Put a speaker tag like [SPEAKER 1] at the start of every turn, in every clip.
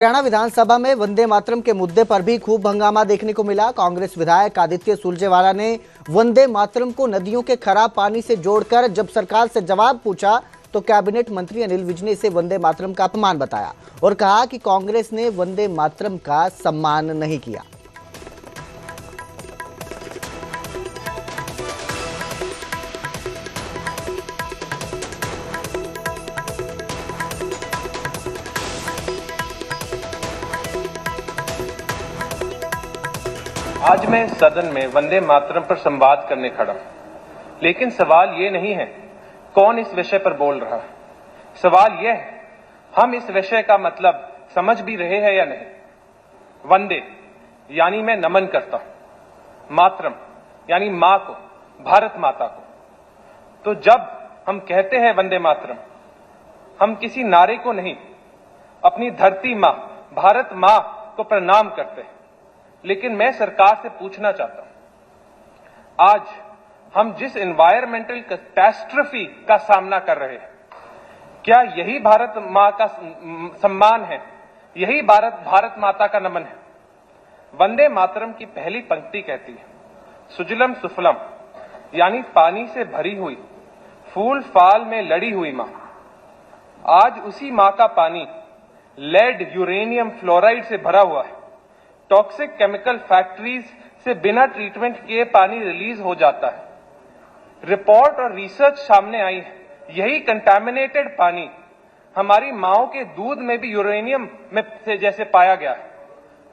[SPEAKER 1] हरियाणा विधानसभा में वंदे मातरम के मुद्दे पर भी खूब हंगामा देखने को मिला। कांग्रेस विधायक आदित्य सुरजेवाला ने वंदे मातरम को नदियों के खराब पानी से जोड़कर जब सरकार से जवाब पूछा तो कैबिनेट मंत्री अनिल विज ने इसे वंदे मातरम का अपमान बताया और कहा कि कांग्रेस ने वंदे मातरम का सम्मान नहीं किया।
[SPEAKER 2] आज मैं सदन में वंदे मातरम पर संवाद करने खड़ा हूं, लेकिन सवाल ये नहीं है कौन इस विषय पर बोल रहा है। सवाल यह है हम इस विषय का मतलब समझ भी रहे हैं या नहीं। वंदे यानी मैं नमन करता हूं, मातरम यानी मां को, भारत माता को। तो जब हम कहते हैं वंदे मातरम, हम किसी नारे को नहीं, अपनी धरती मां, भारत मां को प्रणाम करते हैं। लेकिन मैं सरकार से पूछना चाहता हूं, आज हम जिस एनवायरमेंटल कैटास्ट्रोफी का सामना कर रहे हैं, क्या यही भारत मां का सम्मान है? यही भारत माता का नमन है? वंदे मातरम की पहली पंक्ति कहती है, सुजलम सुफलम, यानी पानी से भरी हुई, फूल फाल में लड़ी हुई मां। आज उसी मां का पानी लेड, यूरेनियम, फ्लोराइड से भरा हुआ है। टॉक्सिक केमिकल फैक्ट्रीज से बिना ट्रीटमेंट किए पानी रिलीज हो जाता है। रिपोर्ट और रिसर्च सामने आई है, यही कंटामिनेटेड पानी हमारी माओं के दूध में भी यूरेनियम में से जैसे पाया गया है।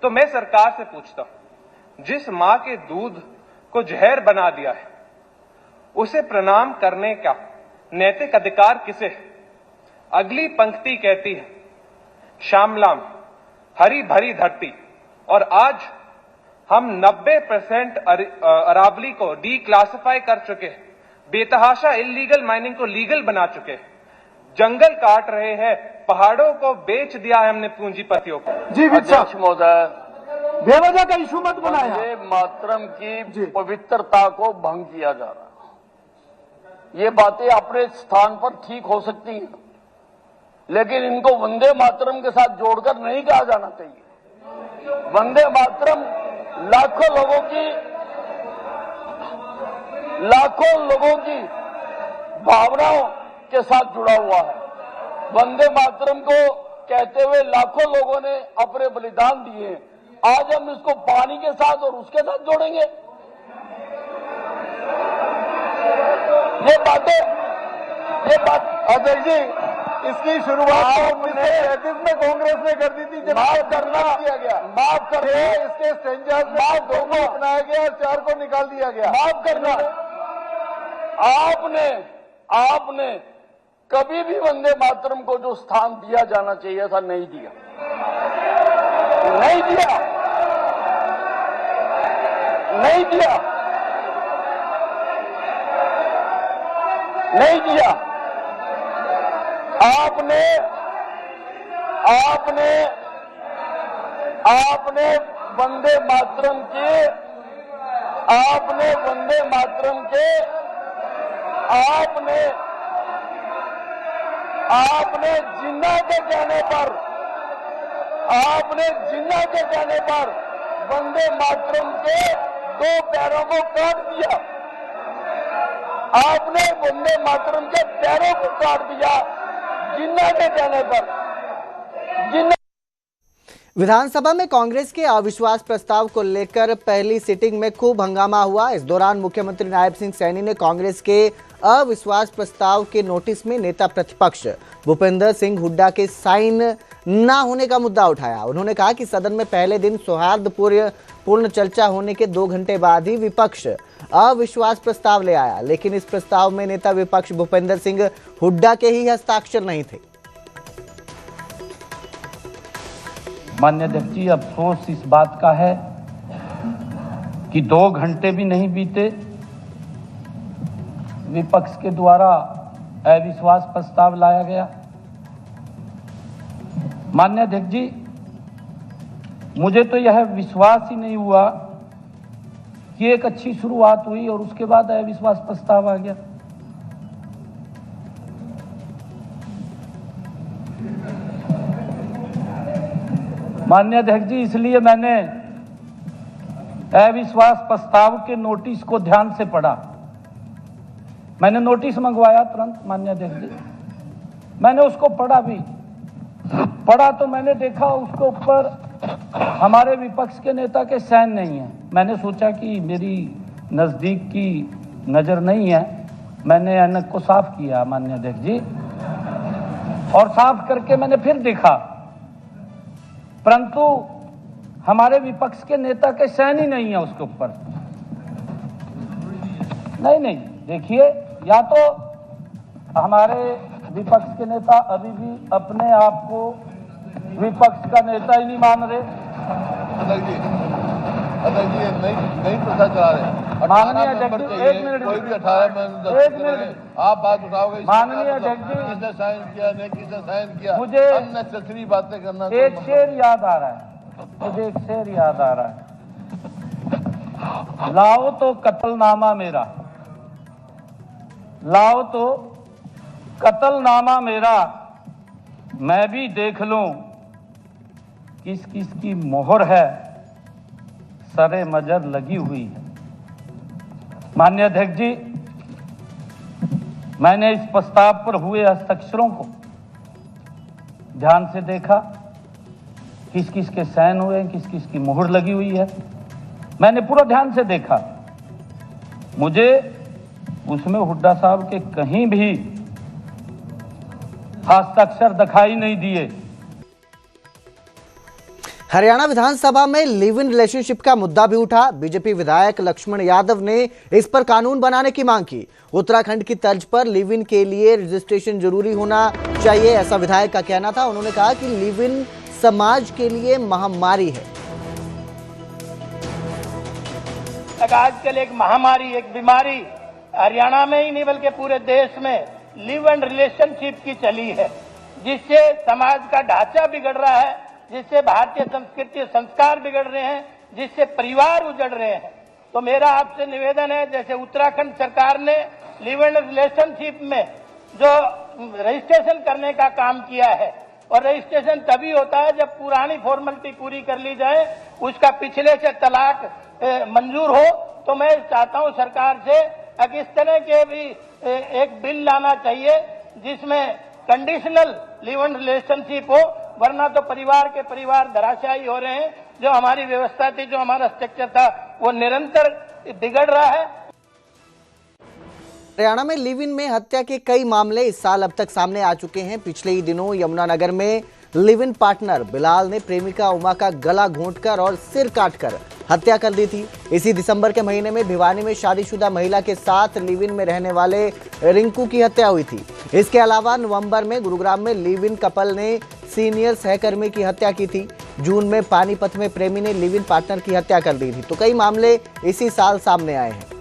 [SPEAKER 2] तो मैं सरकार से पूछता हूं, जिस मां के दूध को जहर बना दिया है, उसे प्रणाम करने का नैतिक अधिकार किसे है? अगली पंक्ति कहती है, श्यामलाम, हरी भरी धरती। और आज हम 90% अरावली को डीक्लासिफाई कर चुके हैं, बेतहाशा इल्लीगल माइनिंग को लीगल बना चुके हैं, जंगल काट रहे हैं, पहाड़ों को बेच दिया है हमने पूंजीपतियों को।
[SPEAKER 3] जी अध्यक्ष महोदय, बेवजह का इशू मत बनाया।
[SPEAKER 4] वंदे मातरम की पवित्रता को भंग किया जा रहा है। ये बातें अपने स्थान पर ठीक हो सकती हैं, लेकिन इनको वंदे मातरम के साथ जोड़कर नहीं कहा जाना चाहिए। वंदे मातरम लाखों लोगों की भावनाओं के साथ जुड़ा हुआ है। वंदे मातरम को कहते हुए लाखों लोगों ने अपने बलिदान दिए। आज हम इसको पानी के साथ और उसके साथ जोड़ेंगे? ये बात
[SPEAKER 3] अध्यक्ष जी, इसकी शुरुआत 1933 में कांग्रेस ने कर दी थी, जब
[SPEAKER 4] माफ करना
[SPEAKER 3] किया गया।
[SPEAKER 4] माफ करना
[SPEAKER 3] इसके स्ट्रेंजर्स में दो को अपनाया गया और 4 को निकाल दिया गया।
[SPEAKER 4] माफ करना, आपने कभी भी वंदे मातरम को जो स्थान दिया जाना चाहिए था नहीं दिया। आपने वंदे मातरम के आपने जिन्ना के कहने पर वंदे मातरम के 2 पैरों को काट दिया। आपने वंदे मातरम के पैरों को काट दिया जिन्ना के कहने पर।
[SPEAKER 1] विधानसभा में कांग्रेस के अविश्वास प्रस्ताव को लेकर पहली सिटिंग में खूब हंगामा हुआ। इस दौरान मुख्यमंत्री नायब सिंह सैनी ने कांग्रेस के अविश्वास प्रस्ताव के नोटिस में नेता प्रतिपक्ष भूपेंद्र सिंह हुड्डा के साइन न होने का मुद्दा उठाया। उन्होंने कहा कि सदन में पहले दिन सौहार्दपूर्ण चर्चा होने के 2 घंटे बाद ही विपक्ष अविश्वास प्रस्ताव ले आया, लेकिन इस प्रस्ताव में नेता विपक्ष भूपेंद्र सिंह हुड्डा के ही हस्ताक्षर नहीं थे।
[SPEAKER 5] माननीय अध्यक्ष जी, अफसोस इस बात का है कि 2 घंटे भी नहीं बीते, विपक्ष के द्वारा अविश्वास प्रस्ताव लाया गया। माननीय अध्यक्ष जी, मुझे तो यह विश्वास ही नहीं हुआ कि एक अच्छी शुरुआत हुई और उसके बाद अविश्वास प्रस्ताव आ गया। माननीय अध्यक्ष जी, इसलिए मैंने अविश्वास प्रस्ताव के नोटिस को ध्यान से पढ़ा। मैंने नोटिस मंगवाया तुरंत, माननीय अध्यक्ष जी, मैंने उसको पढ़ा भी। पढ़ा तो मैंने देखा उसके ऊपर हमारे विपक्ष के नेता के साइन नहीं है। मैंने सोचा कि मेरी नजदीक की नजर नहीं है, मैंने ऐनक को साफ किया माननीय अध्यक्ष जी, और साफ करके मैंने फिर देखा, परंतु हमारे विपक्ष के नेता के साइन ही नहीं है उसके ऊपर। नहीं, देखिए, या तो हमारे विपक्ष के नेता अभी भी अपने आप को विपक्ष का नेता ही नहीं मान रहे।
[SPEAKER 3] अध्यक्ष जी नहीं प्रचार चला रहे।
[SPEAKER 5] माननीय अध्यक्ष जी, एक मिनट,
[SPEAKER 3] कोई भी 18 आप बात उठाओगे।
[SPEAKER 5] माननीय अध्यक्ष जी,
[SPEAKER 3] किसने साइन किया, नहीं किसने साइन किया,
[SPEAKER 5] मुझे
[SPEAKER 3] अननेसेसरी बातें करना।
[SPEAKER 5] एक शेर याद आ रहा है, मुझे एक शेर याद आ रहा है, लाओ तो कत्लनामा मेरा, लाओ तो कत्लनामा मेरा, मैं भी देख लूं किस किस की मोहर है, सरे मजर लगी हुई है। माननीय अध्यक्ष जी, मैंने इस प्रस्ताव पर हुए हस्ताक्षरों को ध्यान से देखा, किस किस के साइन हुए, किस किस की मोहर लगी हुई है, मैंने पूरा ध्यान से देखा। मुझे उसमें हुड्डा साहब के कहीं भी हस्ताक्षर दिखाई नहीं दिए।
[SPEAKER 1] हरियाणा विधानसभा में लिव इन रिलेशनशिप का मुद्दा भी उठा। बीजेपी विधायक लक्ष्मण यादव ने इस पर कानून बनाने की मांग की। उत्तराखंड की तर्ज पर लिव इन के लिए रजिस्ट्रेशन जरूरी होना चाहिए, ऐसा विधायक का कहना था। उन्होंने कहा कि लिव इन समाज के लिए महामारी है।
[SPEAKER 6] आजकल एक महामारी, एक बीमारी हरियाणा में ही नहीं बल्कि पूरे देश में लिव एंड रिलेशनशिप की चली है, जिससे समाज का ढांचा बिगड़ रहा है, जिससे भारतीय संस्कृति संस्कार बिगड़ रहे हैं, जिससे परिवार उजड़ रहे हैं। तो मेरा आपसे निवेदन है, जैसे उत्तराखंड सरकार ने लिव एंड रिलेशनशिप में जो रजिस्ट्रेशन करने का काम किया है, और रजिस्ट्रेशन तभी होता है जब पुरानी फॉर्मेलिटी पूरी कर ली जाए, उसका पिछले से तलाक मंजूर हो। तो मैं चाहता हूं सरकार से कि इस तरह के भी एक बिल लाना चाहिए जिसमें कंडीशनल लिव इन रिलेशनशिप हो, वरना तो परिवार के परिवार धराशायी हो रहे हैं। जो हमारी व्यवस्था थी, जो हमारा स्ट्रक्चर था, वो निरंतर बिगड़ रहा है।
[SPEAKER 1] हरियाणा में लिव इन में हत्या के कई मामले इस साल अब तक सामने आ चुके हैं। पिछले ही दिनों यमुनानगर में लिव इन पार्टनर बिलाल ने प्रेमिका उमा का गला घोंटकर और सिर काटकर हत्या कर दी थी। इसी दिसंबर के महीने में भिवानी में शादीशुदा महिला के साथ लिव इन में रहने वाले रिंकू की हत्या हुई थी। इसके अलावा नवंबर में गुरुग्राम में लिव इन कपल ने सीनियर सहकर्मी की हत्या की थी। जून में पानीपत में प्रेमी ने लिव इन पार्टनर की हत्या कर दी थी। तो कई मामले इसी साल सामने आए हैं।